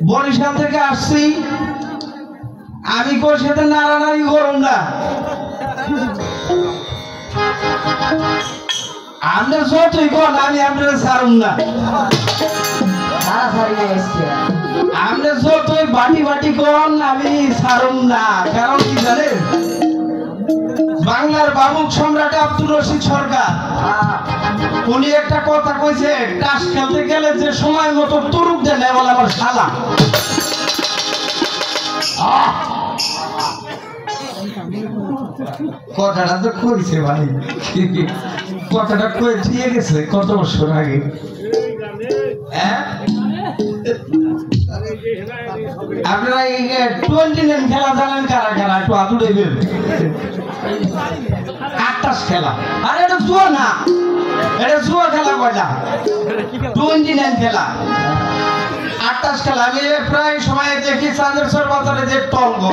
বরিশাল থেকে আসছি আমি কই সাথে নাড়ানাড়ি করুন না আমরা যতই কোন আমি আপনারা ছাড়ুন না আমরা যতই বাটি বাটি কোন আমি ছাড়ুন না কারণ কি জানেন বাংলার বাবুক সম্রাট আব্দুর রশিদ সরকার উনি একটা কথা কইছে টাস খেলতে গেলে যে সময় মতো তুরুক দেয় না বলে আমার শালা কথাটা তো কইছে ভাই কথাটা কয়ে দিয়ে গেছে কত বছর আগে আপনারা এই 29 খেলা জানেন কারা কারা একটু আদুরে দেবেন আটটাস খেলা আরে এটা জুয়া না এটা জুয়া খেলা কয়টা 29 খেলা আটটাস খেলা আমি প্রায় সময় দেখি চাঁদেশ্বর বাজারে যে টঙ্গ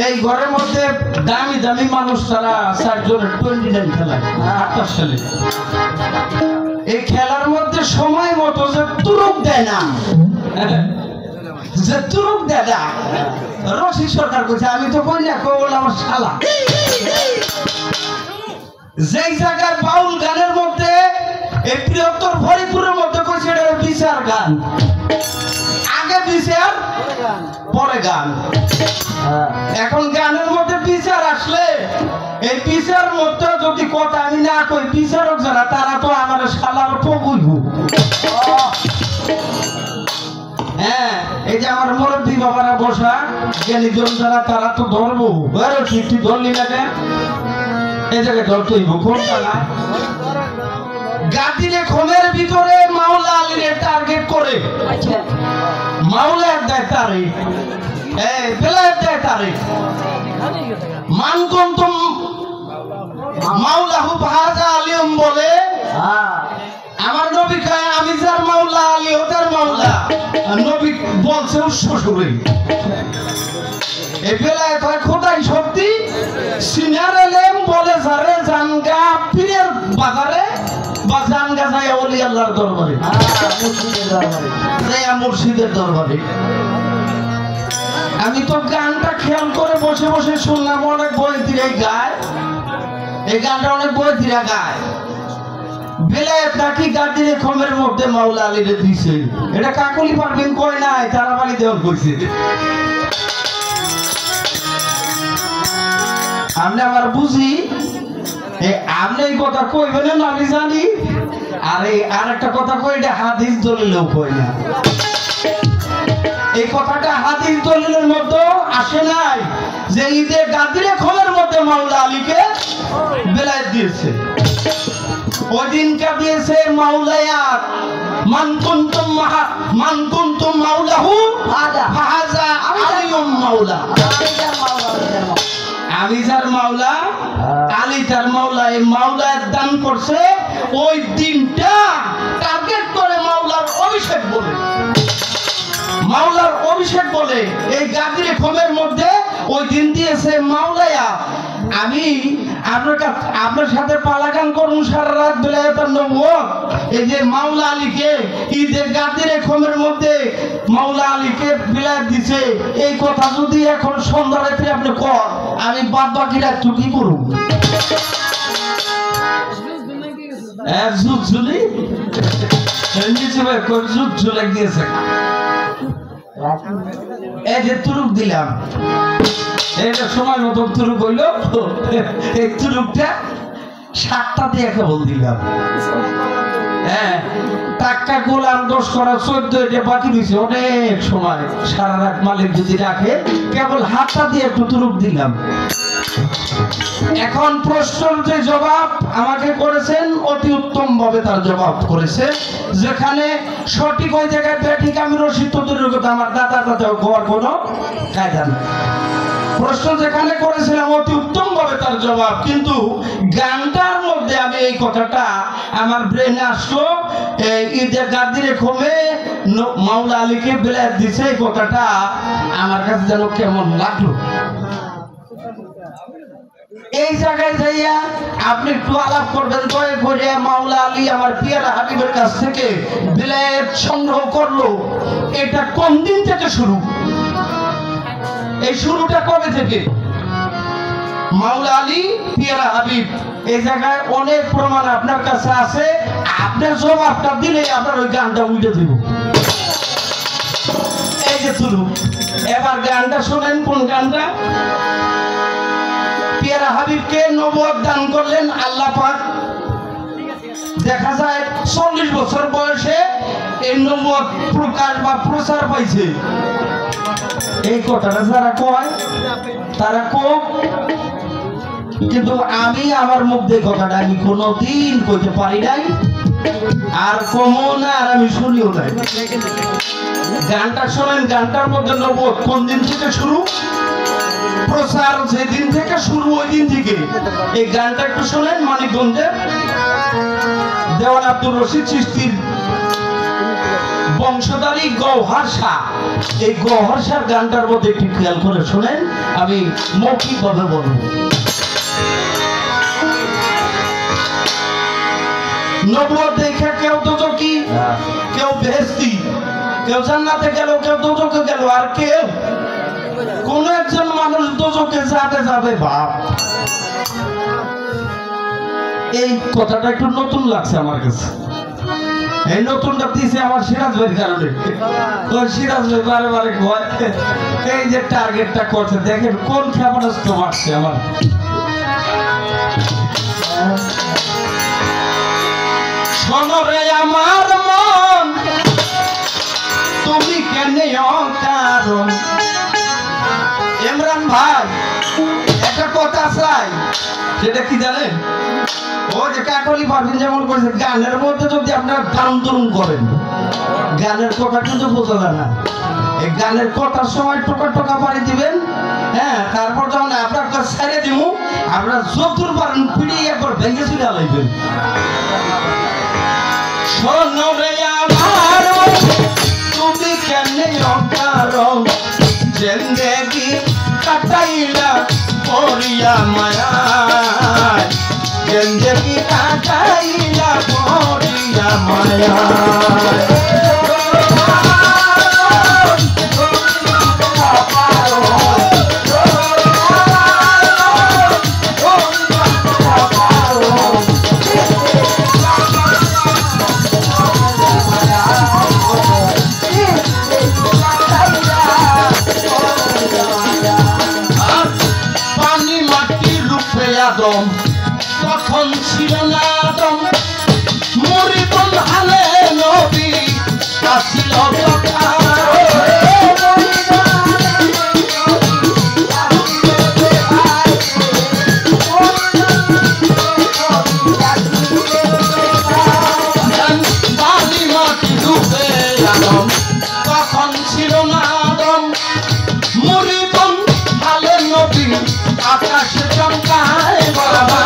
এই ঘরের মধ্যে দামি দামি মানুষ তারা 4 জনের 29 খেলা আটটাস খেলে এই খেলার মধ্যে সময় মতো যে তুরুক দেয় না যে তুরুক দেয় না রশিদ সরকার কইছে আমি তো কই না কই বলে আমার শালা যেই জায়গার বাউল গানের মধ্যে এই বৃহত্তর হরিপুরের মধ্যে কইছে এটা বিচার গান আগে বিচার পরে গান এখন গানের মধ্যে বিচার আসলে এই বিচার মধ্যে যদি কথা আমি না কই বিচারক যারা তারা তো আমার শালার পগুইব হ্যাঁ এই যে আমার মুরব্বী বাবারা বসা জ্ঞানীজন যারা তারা তো ধরবো ঠিক ধরলি না কেন এই জায়গায় ধরতেই কোনটা না গাদিরে খোমের ভিতরে মাওলা আলীর টার্গেট করে মাওলা দেয় তারিখ এই বেলায়েত দেয় তারিখ মান কুনতুম মাওলাহু ফাহাজা আলিয়ুম বলে আমার নবী কয় আমি যার মাওলা আলী ওটার মাওলা নবী বলছে শ্বশুরে এই বেলায়েত হয় খোদাই শক্তি সিনার এলেম বলে যারে জানগা পীরের বাজারে বা জানগা যায় ওলি আল্লাহর দরবারে মুর্শিদের দরবারে যায় মুর্শিদের দরবারে আমি তো গানটা খেয়াল করে বসে বসে শুনলাম অনেক বইতিরা গায় এই গানটা অনেক বইতিরা গায় বেলায়েত নাকি গাদিরে খমের মধ্যে মাওলা আলীরে দিছে এটা কাকলি পারবেন কয় নাই তারাবাড়ি দেওয়ার কইছে আমি আবার বুঝি আপনি এই কথা কইবেন না আমি জানি আরে আর একটা কথা কই এটা হাদিস দলিলেও কই না এই কথাটা হাদিস দলিলের মধ্যে আসে নাই যে ঈদে গাদিরে খমের মধ্যে মাওলা আলীকে বেলায়েত দিয়েছে ওদিনকা দিয়েছে মাওলায়াত মান কুনতুম মাওলাহু ফাহাজা আলিয়ুম মাওলা আমি যার মাওলা আলী তার মাওলা এই মাওলার দান করছে ওই দিনটা টার্গেট করে মাওলার অভিষেক বলে মাওলার অভিষেক বলে এই গাদিরে খমের মধ্যে ওই দিন দিয়েছে মাওলায়া আমি আপনার সাথে পালাগান করুন সারা রাত বেলায়েতের নবুয়ত এই যে মাওলা আলীকে ঈদের গাদিরে খমের মধ্যে মাওলা আলীকে বেলায়েত দিছে এই কথা যদি এখন সন্ধ্যা রাত্রে আপনি কর আমি বাদ বাকি রাত কি করব ঝুলি নিচে ঝুলে গিয়েছে এই যে তুরুক দিলাম এটা সময় মতো তুরুক হইল এই তুরুকটা 7টা দিয়ে কেবল দিলাম হ্যাঁ টাকা গোলাম 10 করা 14 এটা বাকি দিছে অনেক সময় সারা রাত মালিক যদি রাখে কেবল হাতটা দিয়ে একটু তুরুক দিলাম এখন প্রশ্নের যে জবাব আমাকে করেছেন অতি উত্তম ভাবে তার জবাব করেছে যেখানে সঠিক ওই জায়গায় বেঠিক আমি রশিদ তদুরের কথা আমার দাদা গোয়ার কোনো কায়দা নেই প্রশ্ন যেখানে করেছিলাম অতি উত্তম ভাবে তার জবাব কিন্তু গানটার মধ্যে আমি এই কথাটা আমার ব্রেনে আসলো ঈদের গাদিরে খমে মাওলা আলীকে বেলায়েত দিছে এই কথাটা আমার কাছে যেন কেমন লাগলো এই জায়গায় যাইয়া আপনি একটু আলাপ করবেন, দয়া করে মাওলা আলী আমার পিয়ারা হাবিবের কাছ থেকে বিলায়েত সংগ্রহ করলো, এটা কোন দিন থেকে শুরু? এই শুরুটা কবে থেকে? মাওলা আলী পিয়ারা হাবিব, এই জায়গায় অনেক প্রমাণ আপনার কাছে আছে। আপনার জবাবটা দিলে আপনার ওই গানটা উল্টে দিব। এই যে তুলু, এবার গানটা শোনেন। কোন গানটা? পিয়ারা হাবিবকে নবুয়ত দান করলেন আল্লাহ পাক। দেখা যায় 40 বছর বয়সে এই নবুয়ত প্রকাশ বা প্রচার পাইছে। এই কথাটা যারা কয় তারা কম, কিন্তু আমি আমার মুখ দিয়ে কথাটা আমি কোনোদিন কইতে পারি নাই, আর কমও না, আর আমি শুনিও নাই। গানটা শোনেন। গানটার মধ্যে নবুয়ত কোন দিন থেকে শুরু, প্রচার যেদিন থেকে শুরু ওই দিন থেকে। এই গানটা একটু শোনেন। মানিকগঞ্জের দেওয়ান আব্দুর রশিদ চিশতির বংশধারী গওহার শাহ, এই গওহার শাহ গানটার মধ্যে একটু খেয়াল করে শোনেন, আমি মৌখিক ভাবে বলবো। নবুয়ত দেখে কেউ দোজখী, কেউ বেহেশতি, কেউ জান্নাতে গেল, কেউ দোজখে গেল, আর কেউ কোন একজন মানুষ দোজখে যাবে যাবে বাপ। এই কথাটা একটু নতুন লাগছে আমার কাছে। এই নতুনটা দিয়েছে আমার সিরাজ ভাইয়ের কারণে। সিরাজ ভাই বারে বারে কয় এই যে টার্গেটটা করছে, দেখেন কোন ক্ষেপণাস্ত্র মারছে আমার। শোনো রে আমার মন, তুমি কেন অকারণ। ইমরান ভাই একটা কথা চাই, সেটা কি জানেন? ও যে কাকলি পারবেন যেমন করেছে, গানের মধ্যে যদি আপনারা দাম দুরুম করেন, গানের কথা কিন্তু বোঝা যায় না। এই গানের কথার সময় টোকা টোকা পাড়ি দিবেন, হ্যাঁ, তারপর যখন আপনার কাছে ছেড়ে দিব, আপনারা যতদূর পারেন পিড়িয়ে একবার ভেঙে চলে আলাইবেন। শোনো রে আমার তুমি কেমনে অকারণ, জিন্দেগি কাটাইলা পড়িয়া মায়ায়, জিন্দেগি কাটাইলা পড়িয়া মায়ায়। তখন ছিল না আদম, মরিবন হালে নবী আসিল বালি মাটি ডুবে আদম, তখন ছিল না আদম, মরিবন হালে নবী আকাশে চমকায় বাবা।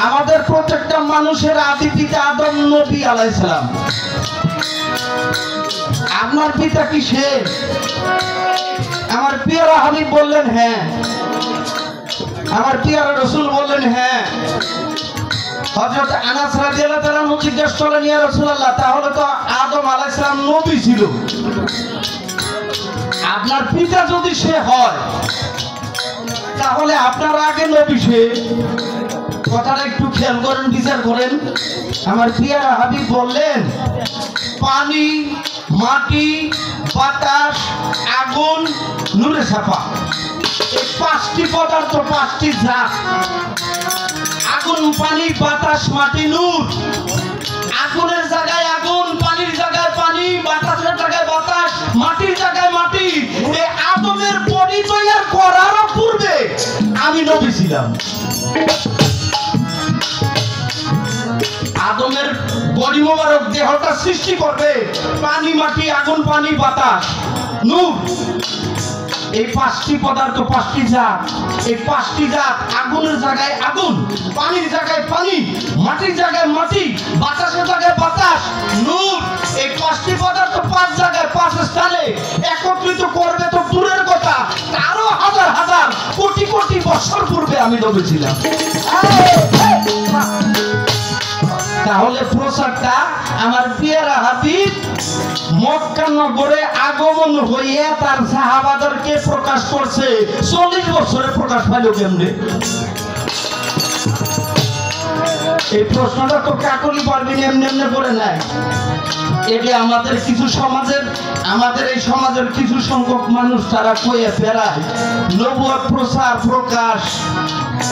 আমাদের প্রত্যেকটা মানুষের আদি পিতা আদম নবী আলাইহিস সালাম। আপনার পিতা কি সে? আমার পিয়ারা হাবিব বললেন হ্যাঁ। আমার পিয়ারা রাসূল বললেন হ্যাঁ। হযরত আনাস রাদিয়াল্লাহু তাআলা জিজ্ঞেস করলেন, ইয়া রাসূলুল্লাহ, তাহলে তো আদম আলাইহিস সালাম নবী ছিল, আপনার পিতা যদি সে হয় তাহলে আপনার আগে নবী সে? কথাটা একটু খেয়াল করেন, বিচার করেন। আমার পিয়ারা হাবিব বললেন, পানি, মাটি, বাতাস, আগুন, নূরে ছাপা, এই পাঁচটি পদার্থ, পাঁচটি জাত। আগুন, পানি, বাতাস, মাটি, নূর। আগুনের জায়গায় আগুন, পানির জায়গায় পানি, বাতাসের জায়গায় বাতাস, মাটির জায়গায় মাটি। এই আদমের বডি তৈরি করার পূর্বে আমি নবী ছিলাম। আদমের বডি মোবারক দেহটা সৃষ্টি করবে পানি, মাটি, আগুন, পানি, বাতাস, নূর। এই পাঁচটি পদার্থ, পাঁচটি জাত। এই পাঁচটি জাত আগুনের জায়গায় আগুন, পানির জায়গায় পানি, মাটির জায়গায় মাটি, বাতাসের জায়গায় বাতাস, নূর। এই পাঁচটি পদার্থ পাঁচ জায়গায়, পাঁচ স্থানে একত্রিত করবে তো দূরের কথা, আরো হাজার হাজার কোটি কোটি বছর পূর্বে আমি নবী ছিলাম। তাহলে প্রচারটা আমার পিয়ারা হাবিব মক্কা নগরে আগমন হইয়া তার সাহাবাদেরকে প্রকাশ করছে 40 বছরে প্রকাশ পাইল কেমনে? এই প্রশ্নটা তো কাকলি পারবেন এমনি এমনি করে নাই। এটা আমাদের কিছু সমাজের, আমাদের এই সমাজের কিছু সংখ্যক মানুষ তারা কইয়া ফেরায় নবুয়ত প্রচার প্রকাশ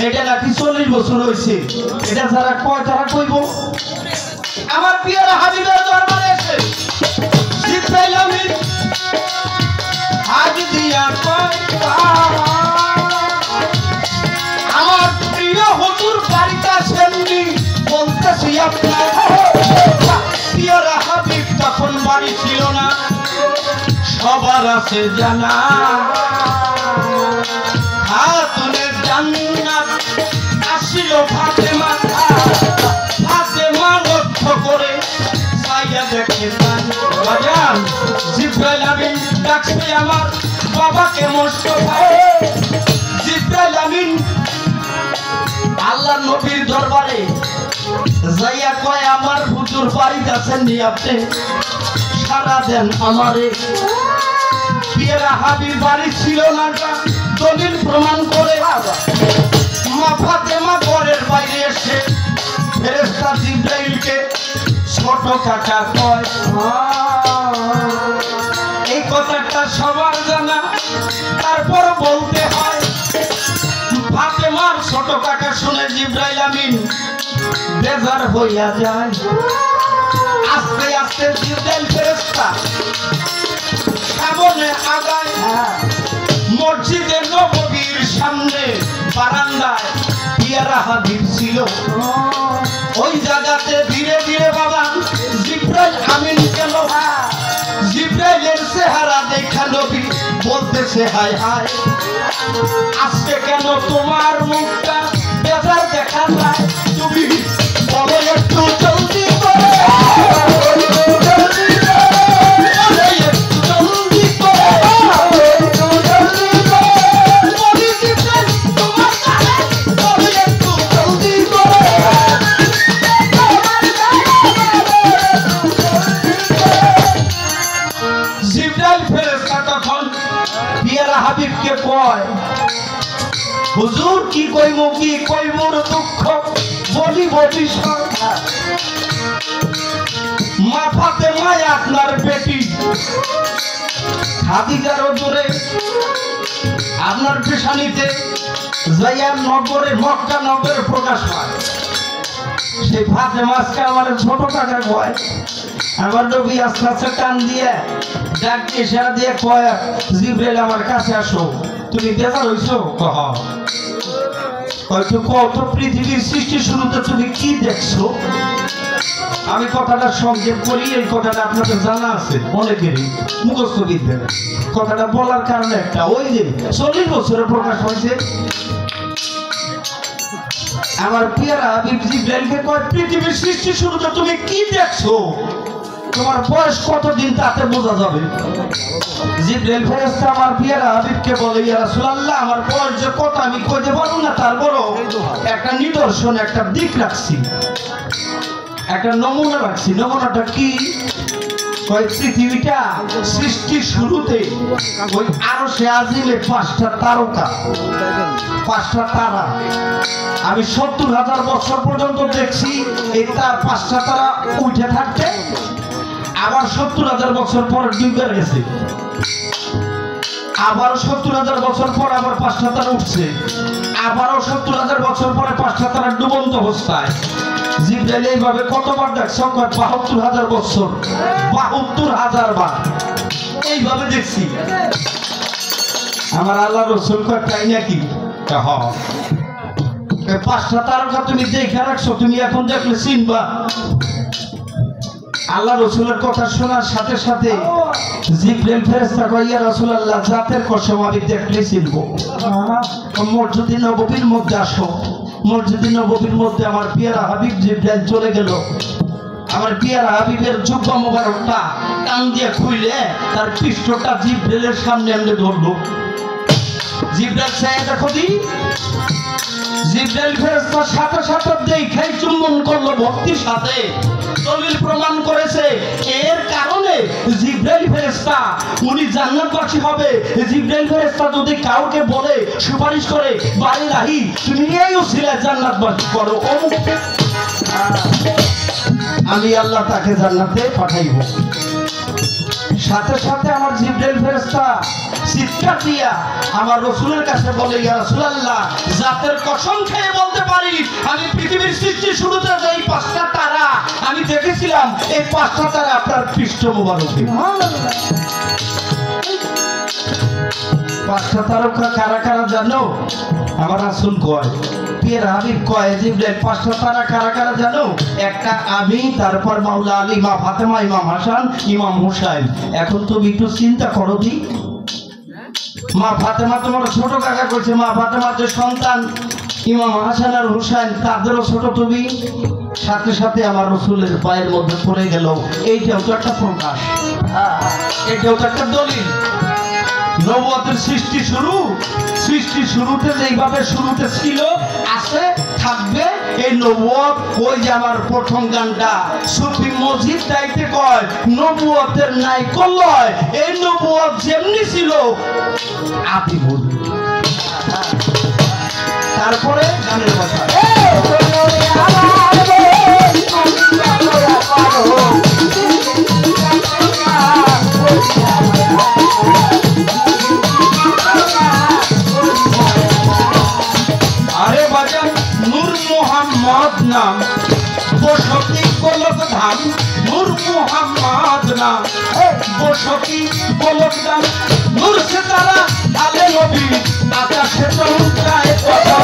এটা নাকি 40 বছর হয়েছে। এটা যারা কয় তারা কইব। আমার পিয়ারা হাবিবের দরবারে এসে জিবরাইল আমিন হাজ দিয়া কয়, আমার প্রিয় হুজুর বাড়িতে আসেননি, বলতেছি আপনার পিয়ারা হাবিব তখন বাড়ি ছিল না, সবার আছে জানা। খাতুনে জান্নাত আসিল ফাতেমা, ফাতেমা লক্ষ্য করে চাইয়া দেখে বাজান জিবরাইল আমিন ডাকছে আমার বাবাকে মোস্তফা। জিবরাইল আমিন আল্লাহর নবীর দরবারে যাইয়া কয়, আমার হুজুর বাড়িতে আছেন নি, আপনি সারা দেন আমারে। পিয়ারা হাবিব বাড়ি ছিল না, দলিল প্রমাণ করে মা ফাতেমা ঘরের বাইরে এসে ফেরেশতা জিবরাইলকে ছোট কাকা কয়। এই কথাটা সবার জানা, তারপর বলতে হয়। ফাতেমার ছোট কাকা শুনে জিবরাইল আমিন বেজার হইয়া যায়। আস্তে আস্তে জিবরাইল ফেরেশতা সামনে আগায়। মসজিদে নববীর সামনে বারান্দায় পিয়ারা হাবিব ছিল। ওই জায়গাতে ধীরে ধীরে বাবা জিবরাইল আমিন গেল। জিবরাইলের চেহারা দেখা নবী বলতেছে, হায় হায়, আজকে কেন তোমার মুখটা বেজার দেখা যায়? তুমি বলো একটু জলদি করে, হাবিবকে কয়, হুজুর কি কইব, কি কইব দুঃখ বলিব বিষয়। মা ফাতেমা আপনার বেটি খাদিজার ওজরে আপনার পেশানিতে যাইয়া নগরে, মক্কা নগরে প্রকাশ পায়। সেই ফাতেমা আজকে আমার ছোট কাকা কয়, আমার নবী আস্তে আস্তে টান দিয়ে ডাক দিয়ে সেরা দিয়ে কয়, জিবরাইল আমার কাছে আসো, তুমি বেজার হইছো? হয়তো কত পৃথিবীর সৃষ্টি শুরুতে তুমি কি দেখছো? আমি কথাটা সংক্ষেপ করি, এই কথাটা আপনাদের জানা আছে অনেকেরই মুখস্থ বিদ্যা। কথাটা বলার কারণে একটা, ওই যে 40 বছরে প্রকাশ হয়েছে। আমার পিয়ারা হাবিব জিব্রাইলকে কয় পৃথিবীর সৃষ্টি শুরুতে তুমি কি দেখছো? তোমার বয়স কতদিন তাতে বোঝা যাবে। জিব্রাইল ফেরেশতা আমার পিয়ারা হাবিবকে বলে, ইয়া রাসূলুল্লাহ, আমার বয়স যে কত আমি কইতে পারবো না, তারপরও একটা নিদর্শন, একটা দিক রাখছি, একটা নমুনা রাখছি। নমুনাটা কি? কয় পৃথিবীটা সৃষ্টির শুরুতে ওই আরশে আজিমে 5টা তারকা, 5টা তারা আমি 70,000 বছর পর্যন্ত দেখছি। এই তার 5টা তারা উঠে থাকতে, আবার 70,000 বছর পর ডুবে গেছে, আবার 70,000 বছর পর আবার 5টা তারা উঠছে, আবারও 70,000 বছর পরে 5টা তারা ডুবন্ত অবস্থায়। জিব্রাইল এইভাবে কতবার দেখছো? 72,000 বছর, 72,000 বার এইভাবে দেখছি। আমার আল্লাহ রসুল কয় তাই নাকি? হ্যাঁ, 5টা তারকা তুমি দেখে রাখছো, তুমি এখন দেখলে চিনবা। আল্লাহ রসুলের কথা শোনার সাথে সাথে জিব্রাইল ফেরেশতা কয়, ইয়া রাসূলুল্লাহ, জাতের কসম আমি দেখলে চিনব। মসজিদে নববীর মধ্যে আসো। মসজিদে নববীর মধ্যে আমার পিয়ারা হাবিব জিব্রাইল চলে গেল। আমার পিয়ারা হাবিবের জুব্বা মোবারকটা কান দিয়ে খুইলে তার পৃষ্ঠটা জিব্রাইলের সামনে এনে ধরলো। জিব্রাইল সাহেব দেখো দি, জিব্রাইল ফেরেশতার সাথে সাথে দেখাই চুম্বন করলো ভক্তির সাথে। দলিল প্রমাণ করেছে এর কারণে জিব্রাইল ফেরেশতা উনি জান্নাতবাসী হবে। জিব্রাইল ফেরেশতা যদি কাউকে বলে, সুপারিশ করে, বাড়ি রাহি তুমি এই উসিলায় জান্নাতবাসী করো, আমি আল্লাহ তাকে জান্নাতে পাঠাইব। সাথে সাথে আমার জিব্রাইল ফেরেশতা চিৎকার দিয়া আমার রসুলের কাছে বলে, ইয়া রাসূলুল্লাহ, জাতের কসম খেয়ে বলতে পারি আমি পৃথিবীর সৃষ্টির শুরুতে এই 5টা তারা আমি দেখেছিলাম, এই 5টা তারা আপনার পৃষ্ঠ মোবারকে। 5টা তারকা কারা কারা জানো? আমার রাসূল কয়, পিয়ারা হাবিব কয়, জিব্রাইল 5টা তারা কারা কারা জানো? একটা আমি, তারপর মাওলা আলী, মা ফাতেমা, ইমাম হাসান, ইমাম হুসাইন। এখন তুমি একটু চিন্তা করো দি, মা ফাতেমা তোমার ছোট কাকা করছে, মা ফাতেমার যে সন্তান ইমাম হাসান আর হুসাইন তাদেরও ছোট তুমি। সাথে সাথে আমার রসুলের পায়ের মধ্যে পড়ে গেল। এইটাও তো একটা প্রকাশ, এটাও তো একটা দলিল। নবুয়তের সৃষ্টি শুরুতে যেইভাবে শুরুতে ছিল, আছে, থাকবে। এই নবুয়ত, ওই যে আমার প্রথম গানটা সুফি মসজিদ দাইতে কয়, নবুয়তের নাই কলয়, এই নবুয়ত যেমনি ছিল আদি বল। তারপরে গানের কথা, আরে বাজান নূর মুহাম্মদ নাম, বসতি গোলক ধাম। নূর মুহাম্মদ নাম, বসতি গোলক ধাম। নূর সে তারা আলে নবী, আকাশে চমকায় কথা।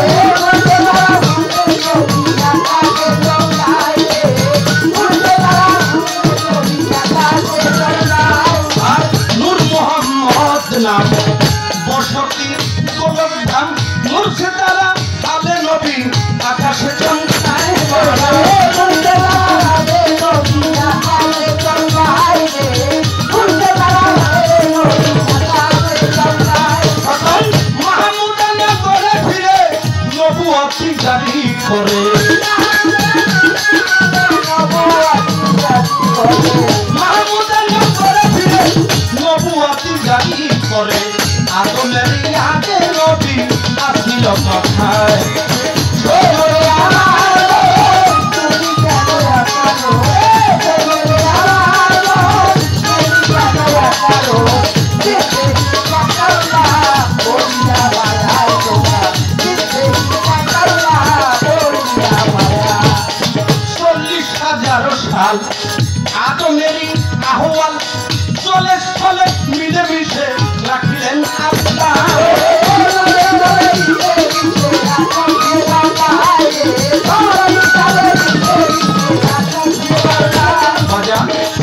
আর নূর মুহাম্মদ নাম, বসতি গোলক ধাম। নূর সে তারা আলে নবী, আকাশে চমকায় কথা। মাহমুদানা করে ফিরে নবুয়তি জারি করে, মাহমুদানা করে ফিরে নবুয়তি জারি করে। আদমের আগে নবী আসিল কথায়, আদমেরই আহওয়াল চলে স্থলে মিলে মিশে রাখিলেন আল্লাহ।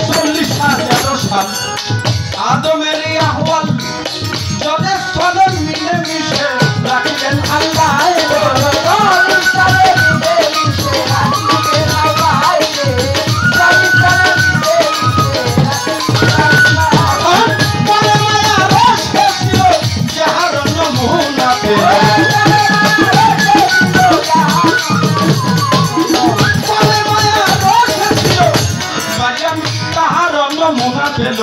40,000 সাল আদমেরই আহওয়াল চলে স্থলে মিলে মিশে রাখিলেন আল্লাহ। ধরা পেল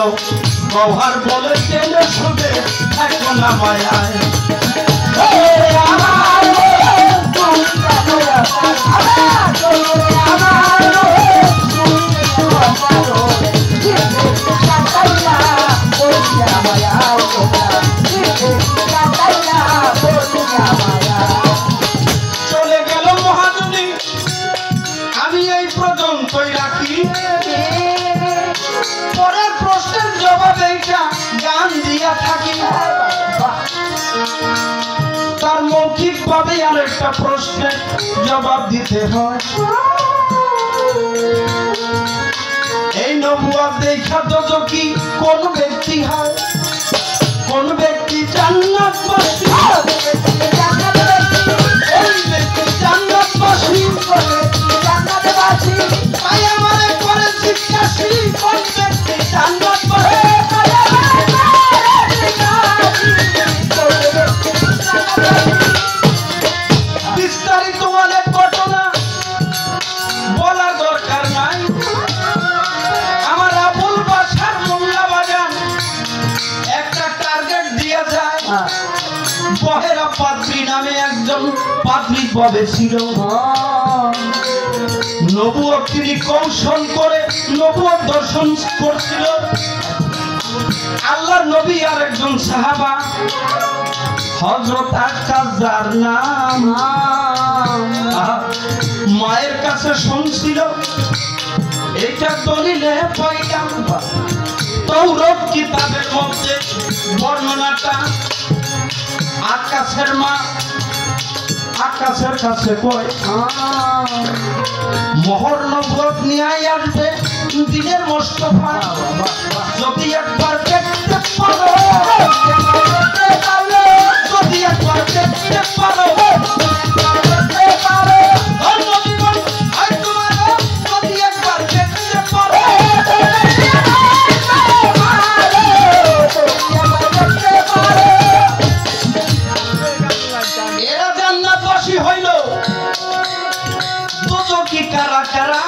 গৌহার বলে টেনে শুনে থাকো না মায়ায় চলে গেল মহাজনী আমি এই পর্যন্তই রাখি পরের প্রশ্নের জবাব এইটা গান দিয়া থাকি তার মৌখিক ভাবে আর একটা প্রশ্নের জবাব দিতে হয় এই নবুয়ত দেখা দোজখী কোন ব্যক্তি হয় কোন ব্যক্তি জান্নাতবাসী ওই ব্যক্তি জান্নাতবাসী জান্নাতবাসী তাই আমারে করে জিজ্ঞাসি কোন ব্যক্তি জান্নাতবাসী বিস্তারিত অনেক ঘটনা বলার দরকার নাই আমার আবুল বাসার মোল্লা বাজান একটা টার্গেট দিয়ে যায় বহেরা পাদ্রী নামে একজন পাদ্রী ববে ছিল নবুয়ত তিনি কৌশল করে নবুয়ত দর্শন করছিল আল্লাহর নবী আর একজন সাহাবা হযরত আকাশ যার নাম মায়ের কাছে শুনছিল এটা দলিলে পাইলাম তাওরাত কিতাবের মধ্যে বর্ণনাটা আকাশের মা আকাশের কাছে কয় মোহর নবুয়ত নিয়ে আসবে দিনের মোস্তফা যদি একবার দেখতে পারো যদি একবার দেখতে পারো এরা জান্নাতবাসী হইল দোজখী কারা কারা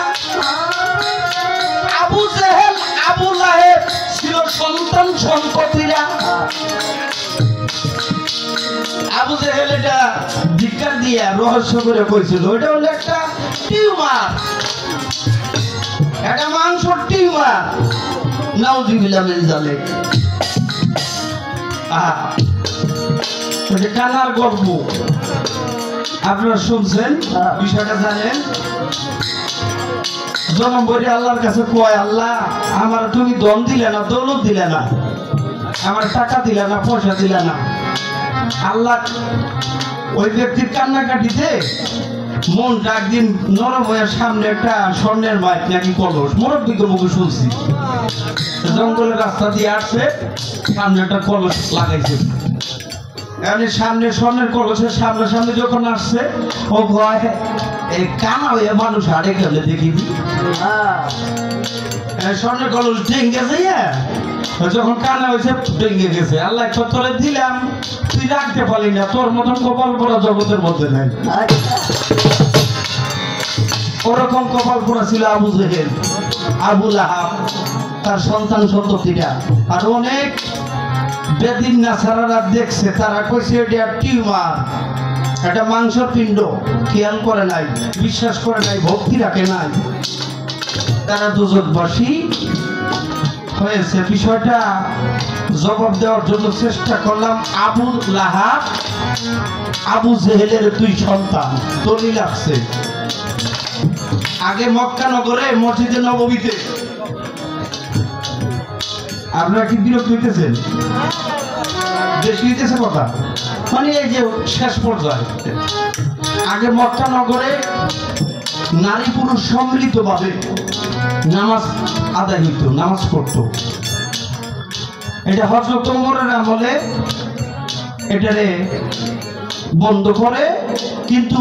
আবু জেহেল আবু লাহেব ছিল সন্তান সম্পত্তিরা আবু জেহেল এটা ধিক্কার দিয়া রহস্য করে কইছিল এটা হলো একটা টিউমার এটা মাংসর টিউমার নাউজুবিল্লাহ মিন যালিক ওটা কানার গল্প আপনারা শুনছেন বিষয়টা জানেন জনম বলি আল্লাহর কাছে কয় আল্লাহ আমার তুমি দম দিলে না দৌলত দিলে না আমার টাকা দিলে না পয়সা দিলে না আল্লাহ ওই ব্যক্তির কান্নাকাটিতে মনটা একদিন নরম হয়ে সামনে একটা স্বর্ণের মাইক নাকি কলস মুরব্বীকে মুখে শুনছি জঙ্গলের রাস্তা দিয়ে আসছে সামনে একটা কলস লাগাইছে এমনি সামনে স্বর্ণের কলসের সামনে সামনে যখন আসছে ও ভয় এই কানা হয়ে মানুষ হারে গেলে দেখিবি স্বর্ণের কলস ডেঙ্গে গেছে যখন কানা হয়েছে ডেঙ্গে গেছে আল্লাহ চত্বরে দিলাম তুই রাখতে পারলি না তোর মতন কপাল পড়া জগতের মধ্যে নাই ওরকম কপাল পড়া ছিল আবু জেহেল আবু লাহাব তার সন্তান সন্ততিরা আর অনেক বেদিন নাসারারা দেখছে তারা কইছে এটা টিউমার এটা মাংসপিণ্ড খেয়াল করে নাই বিশ্বাস করে নাই ভক্তি রাখে নাই তারা দোজখবাসী হয়েছে বিষয়টা জবাব দেওয়ার জন্য চেষ্টা করলাম আবু লাহাব আবু জেহেলের দুই সন্তান দলিল আছে আগে মক্কা নগরে মসজিদে নববীতে আপনারা কি বিরক্ত হইতেছেন বেশি হইতেছে কথা মানে এই যে শেষ পর্যায়ে আগে মক্কা নগরে নারী পুরুষ সম্মিলিতভাবে নামাজ আদায় হইত নামাজ পড়তো এটা হযরত ওমরের আমলে এটারে বন্ধ করে কিন্তু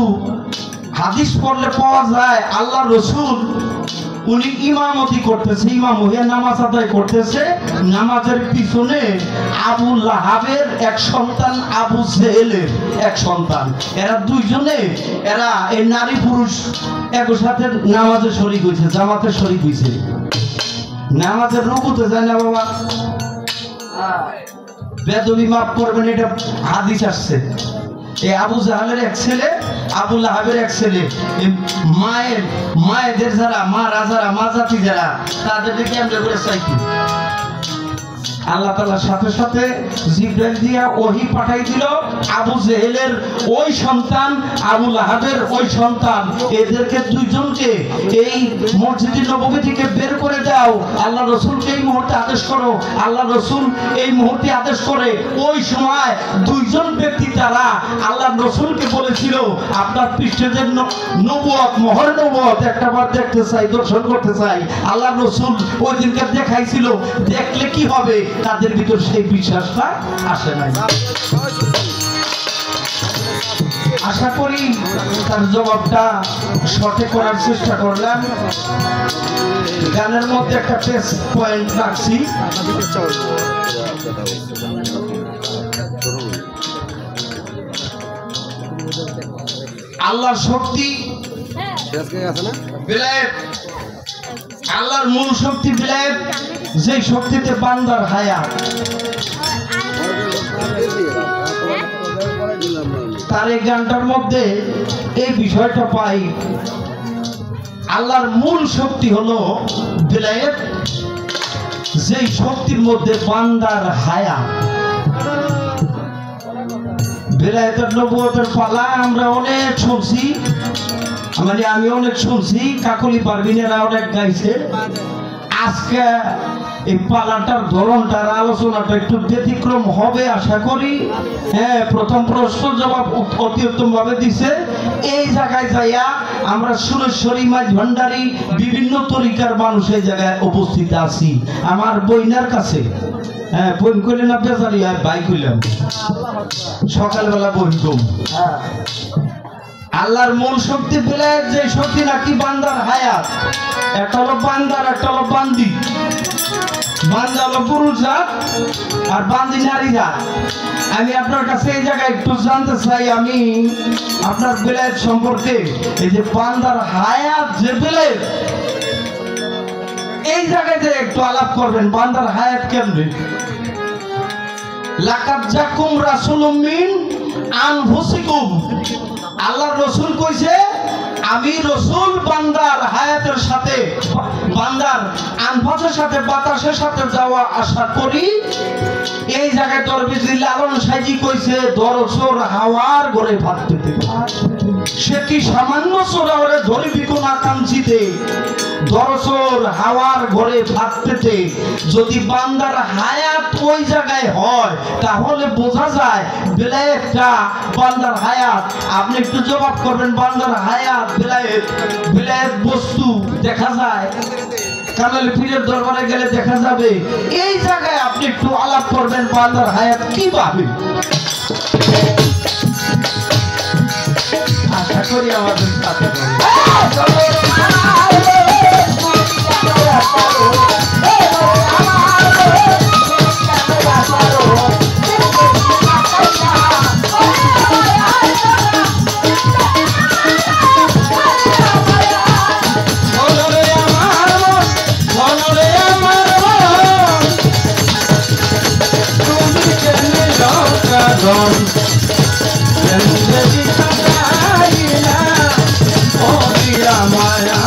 হাদিস পড়লে পাওয়া যায় আল্লাহ রসুল উনি ইমামতি করতেছে ইমাম হইয়া নামাজ আদায় করতেছে নামাজের পিছনে আবু লাহাবের এক সন্তান আবু জেহেলের এক সন্তান এরা দুইজনে এরা এই নারী পুরুষ একই সাথে নামাজে শরীক হয়েছে জামাতে শরীক হয়েছে নামাজের রুকুতে যায় না বাবা, বেদবি মাফ করবেন, এটা হাদিস আসছে। এই আবু জাহালের এক ছেলে, আবু লাহাবের এক ছেলে, মায়েদের যারা মা রাজারা মা জাতি যারা তাদেরকে কেমন করে চাইতো, আল্লাহ তাআলার সাথে সাথে জিবরাইল দিয়া ওহী পাঠাই দিল। আবু জেহেলের ওই সন্তান, আবু লাহাবের ওই সন্তান, এদেরকে দুইজনকে এই মসজিদ নববী থেকে বের করে দাও, আল্লাহ রসুলকে এই মুহূর্তে আদেশ করো। আল্লাহ রসুল এই মুহূর্তে আদেশ করে। ওই সময় দুইজন ব্যক্তি তারা আল্লাহ রসুলকে বলেছিল, আপনার পৃষ্ঠে যে নবুয়ত, মোহর নবুয়ত একটা বার দেখতে চাই, দর্শন করতে চাই। আল্লাহ রসুল ওই দিনকে দেখাইছিল, দেখলে কি হবে, তাদের ভিতর সেই বিশ্বাসটা আসে নাই। আশা করি তার জবাবটা সঠিক করার চেষ্টা করলাম। গানের মধ্যে একটা টেস্ট পয়েন্ট রাখছি। আল্লাহর শক্তি বিলায়েত, আল্লাহর মূল শক্তি বিলায়েত, যে শক্তিতে বান্দার হায়াত। তার এই গানটার মধ্যে এই বিষয়টা পাই, আল্লাহর মূল শক্তি হলো বিলায়েত, যে শক্তির মধ্যে বান্দার হায়াত। বিলায়েতের নবুয়তের পালা আমরা অনেক শুনছি, মানে আমি অনেক শুনছি, কাকলি পারভিনেরা অনেক গাইছে। আজকে এই পালাটার ধরনটার আলোচনাটা একটু ব্যতিক্রম হবে আশা করি। হ্যাঁ, প্রথম প্রশ্ন জবাব অতি উত্তম ভাবে দিছে। এই জায়গায় যাইয়া আমরা সুরেশ্বরী মাঝ ভান্ডারী বিভিন্ন তরিকার মানুষ এই জায়গায় উপস্থিত আছি। আমার বইনার কাছে, হ্যাঁ বই কইলেন না বেজারি, আর ভাই কইলাম সকালবেলা বইতুম। আল্লাহর মূল শক্তি বিলায়েত, যে শক্তি নাকি বান্দার হায়াত। একটা হলো বান্দার, একটা হলো বান্দি। বান্দা হলো পুরুষ জাত আর বান্দি নারী জাত। আমি আপনার কাছে এই জায়গায় একটু জানতে চাই, আমি আপনার বিলায়েত সম্পর্কে, এই যে বান্দার হায়াত যে বিলায়েত, এই জায়গায় যে একটু আলাপ করবেন, বান্দার হায়াত কেমনে। লাকাদ জাকুম রাসূলুম মিন আনফুসিকুম, আল্লাহর রসুল কইছে, আমি রসুল বান্দার হায়াতের সাথে, বান্দার আনফাসের সাথে, বাতাসের সাথে যাওয়া আসা করি। এই জায়গায় দরবেজি লালন সাইজি কইছে, দরসর হাওয়ার ঘরে ভাত পেতে, সে কি সামান্য চোরা ওরে ধরিবি কোন আকাঙ্ক্ষিতে, দরসর হাওয়ার ঘরে ভাত পেতে। যদি বান্দার হায়াত ওই জায়গায় হয়, তাহলে বোঝা যায় বিলায়েতটা বান্দার হায়াত। আপনি একটু জবাব করবেন, বান্দার হায়াত বিলায়েত, বিলায়েত বস্তু দেখা যায়, কামেল পীরের দরবারে গেলে দেখা যাবে। এই জায়গায় আপনি একটু আলাপ করবেন, বান্দার হায়াত কিভাবে। আশা করি আমাদের সাথে Maria,